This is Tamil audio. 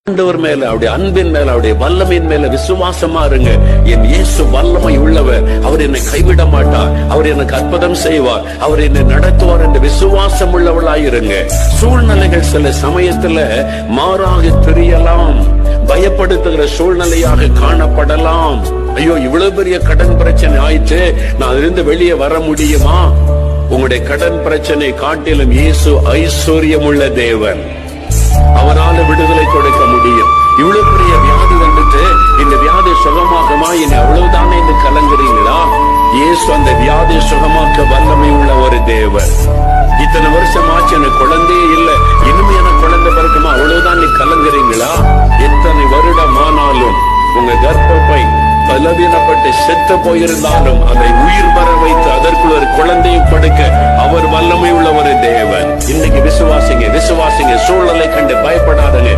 ஆண்டவர் மேல, அவருடைய அன்பின் மேல, அவருடைய வல்லமையின் மேல விசுவாசமா இருங்க. என் இயேசு வல்லமை உள்ளவர். அவர் என்னை கைவிட மாட்டார். அவர் எனக்கு அற்புதம் செய்வார். அவர் என்னை நடத்துவார் என்ற விசுவாசம் உள்ளவளாயிருங்க. சூழ்நிலைகள் சில சமயத்துல மாறாக தெரியலாம், பயப்படுத்துகிற சூழ்நிலையாக காணப்படலாம். ஐயோ, இவ்வளவு பெரிய கடன் பிரச்சனை ஆயிடுச்சு, நான் அதிலிருந்து வெளியே வர முடியுமா? உங்களுடைய கடன் பிரச்சனை காட்டிலும் இயேசு ஐஸ்வர்யம் உள்ள தேவன். அவரால் விடுதலை கொடுக்க முடியும். இவ்வளவு பெரிய வியாதி வந்துட்டு இந்த வியாதி சுகமாகுமா, இனி அவ்வளவுதானே என்று கலங்குறீங்களா? இயேசு அந்த வியாதி சுகமாக்க வல்லமை உள்ள ஒரு தேவன். இத்தனை வருஷம் ஆச்சு, எனக்கு குழந்தையே இல்லை, இனிமே எனக்கு குழந்தை பிறக்குமா, அவ்வளவுதான் நீ கலங்குறீங்களா? எத்தனை வருடம் ஆனாலும் உங்க கர்ப்பப்பை பலவீனப்பட்டு செத்து போயிருந்தாலும் அதை உயிர் வர வைத்து அதற்குள் ஒரு குழந்தையை கொடுக்க அவர் வல்லமை உள்ள ஒரு தேவன். இன்னைக்கு விசுவாசிங்க, விசுவாசிங்க. சூழ்நிலை கண்டு பயப்படாதங்க.